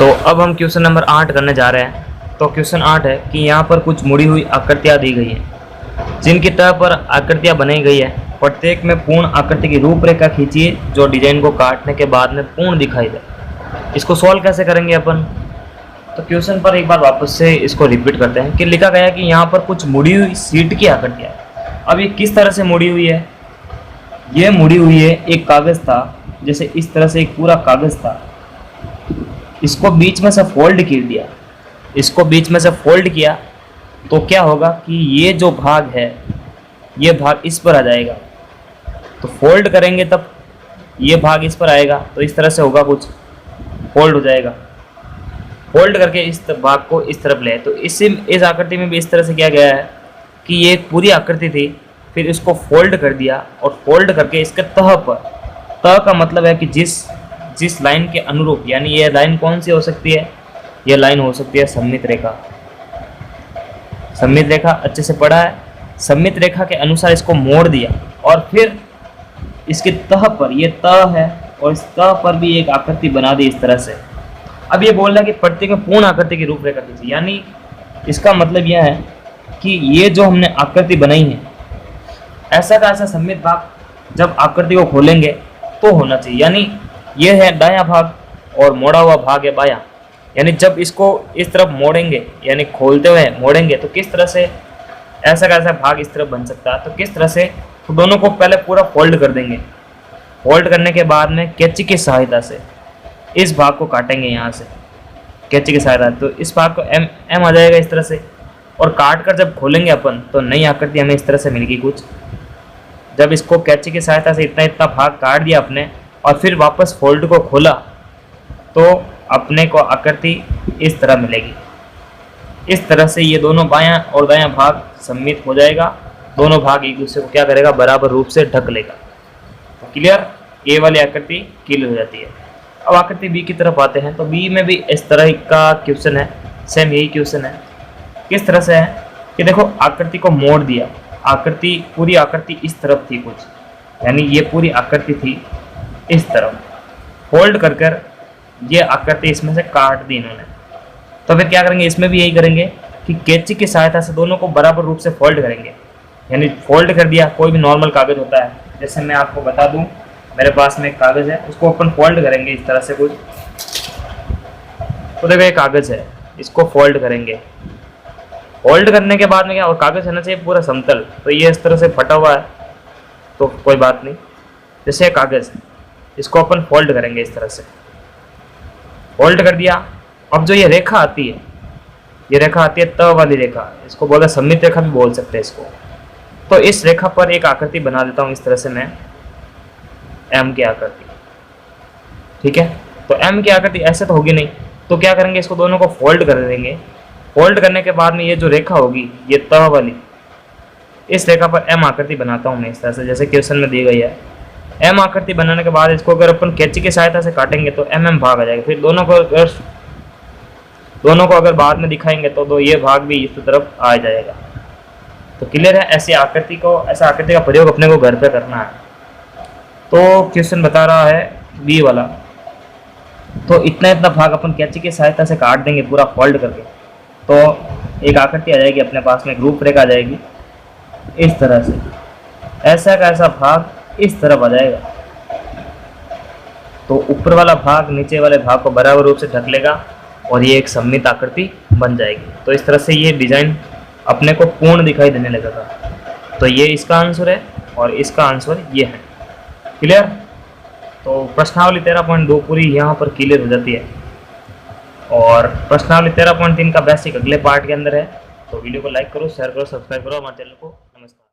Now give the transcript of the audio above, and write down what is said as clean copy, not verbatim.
तो अब हम क्वेश्चन नंबर 8 करने जा रहे हैं। तो क्वेश्चन 8 है कि यहाँ पर कुछ मुड़ी हुई आकृतियाँ दी गई हैं जिनकी तह पर आकृतियाँ बनाई गई है। प्रत्येक में पूर्ण आकृति की रूपरेखा खींचिए जो डिजाइन को काटने के बाद में पूर्ण दिखाई दे। इसको सॉल्व कैसे करेंगे अपन? तो क्वेश्चन पर एक बार वापस से इसको रिपीट करते हैं कि लिखा गया है कि यहाँ पर कुछ मुड़ी हुई सीट की आकृतियाँ। अब ये किस तरह से मुड़ी हुई है? ये मुड़ी हुई है, एक कागज़ था, जैसे इस तरह से एक पूरा कागज़ था, इसको बीच में से फोल्ड कर दिया। इसको बीच में से फोल्ड किया तो क्या होगा कि ये जो भाग है ये भाग इस पर आ जाएगा। तो फोल्ड करेंगे तब ये भाग इस पर आएगा, तो इस तरह से होगा, कुछ फोल्ड हो जाएगा। फोल्ड करके इस भाग को इस तरफ ले, तो इस आकृति में भी इस तरह से किया गया है कि ये एक पूरी आकृति थी, फिर इसको फोल्ड कर दिया और फोल्ड करके इसके तह पर, तह का मतलब है कि जिस लाइन के अनुरूप, यानी ये लाइन कौन सी हो सकती है? ये लाइन हो सकती है सममित रेखा। सममित रेखा अच्छे से पढ़ा है। सममित रेखा के अनुसार इसको मोड़ दिया और फिर इसके तह पर, ये तह है और इस तह पर भी एक आकृति बना दी इस तरह से। अब ये बोल रहा है कि प्रत्येक में पूर्ण आकृति की रूपरेखा खींची, यानी इसका मतलब यह है कि ये जो हमने आकृति बनाई है, ऐसा का ऐसा सममित भाग जब आकृति को खोलेंगे तो होना चाहिए। यानी ये है दायां भाग और मोड़ा हुआ भाग है बायां। यानी जब इसको इस तरफ मोड़ेंगे, यानी खोलते हुए मोड़ेंगे, तो किस तरह से ऐसा का ऐसा भाग इस तरफ बन सकता है। तो किस तरह से? तो दोनों को पहले पूरा फोल्ड कर देंगे। फोल्ड करने के बाद में कैंची की सहायता से इस भाग को काटेंगे, यहाँ से कैंची की सहायता। तो इस भाग को एम आ जाएगा इस तरह से, और काट कर जब खोलेंगे अपन तो नई आकृति हमें इस तरह से मिलेगी कुछ। जब इसको कैंची की सहायता से इतना इतना भाग काट दिया अपने और फिर वापस फोल्ड को खोला तो अपने को आकृति इस तरह मिलेगी। इस तरह से ये दोनों बायां और दायां भाग सम्मिलित हो जाएगा। दोनों भाग एक दूसरे को क्या करेगा? बराबर रूप से ढक लेगा। तो क्लियर? ए वाली आकृति क्लियर हो जाती है। अब आकृति बी की तरफ आते हैं। तो बी में भी इस तरह का क्वेश्चन है, सेम यही क्वेश्चन है। किस तरह से है कि देखो, आकृति को मोड़ दिया। आकृति, पूरी आकृति इस तरफ थी कुछ, यानी ये पूरी आकृति थी इस तरफ। फोल्ड कर कर ये आकृति इसमें से काट दी इन्होंने। तो फिर क्या करेंगे? इसमें भी यही करेंगे कि कैंची की सहायता से दोनों को बराबर रूप से फोल्ड करेंगे। यानी फोल्ड कर दिया, कोई भी नॉर्मल कागज़ होता है, जैसे मैं आपको बता दूं, मेरे पास में एक कागज़ है, उसको अपन फोल्ड करेंगे इस तरह से कुछ। तो देखो, ये कागज़ है, इसको फोल्ड करेंगे। फोल्ड करने के बाद में क्या, और कागज़ होना चाहिए पूरा समतल, तो ये इस तरह से फटा हुआ है तो कोई बात नहीं। जैसे कागज़, इसको अपन फोल्ड करेंगे इस तरह से। फोल्ड कर दिया। अब जो ये रेखा आती है, ये रेखा आती है तह वाली रेखा, इसको बोलते हैं सममित रेखा भी बोल सकते हैं इसको। तो इस रेखा पर एक आकृति बना देता हूँ इस तरह से मैं, एम की आकृति। ठीक है, तो एम की आकृति ऐसे तो होगी नहीं, तो क्या करेंगे? इसको दोनों को फोल्ड कर देंगे। फोल्ड करने के बाद में ये जो रेखा होगी, ये तह वाली, इस रेखा पर एम आकृति बनाता हूँ मैं इस तरह से, जैसे क्वेश्चन में दी गई है। एम आकृति बनाने के बाद इसको अगर अपन कैंची की सहायता से काटेंगे तो एम भाग आ जाएगा। फिर दोनों को अगर बाद में दिखाएंगे तो ये भाग भी इस तरफ आ जाएगा। तो क्लियर है? ऐसा आकृति का प्रयोग अपने को घर पे करना है। तो क्वेश्चन बता रहा है बी वाला, तो इतना भाग अपन कैंची की सहायता से काट देंगे पूरा फोल्ड करके, तो एक आकृति आ जाएगी अपने पास में, एक रूपरेखा आ जाएगी इस तरह से। ऐसा का ऐसा भाग इस तरफ आ जाएगा, तो ऊपर वाला भाग नीचे वाले भाग को बराबर रूप से ढक लेगा और ये एक सममित आकृति बन जाएगी। तो इस तरह से ये डिजाइन अपने को पूर्ण दिखाई देने लगेगा। तो ये इसका आंसर है और इसका आंसर ये है। क्लियर? तो प्रश्नावली 13.2 पूरी यहाँ पर क्लियर हो जाती है, और प्रश्नावली 13.3 का बेसिक अगले पार्ट के अंदर है। तो वीडियो को लाइक करो, शेयर करो, सब्सक्राइब करो हमारे चैनल को। नमस्कार।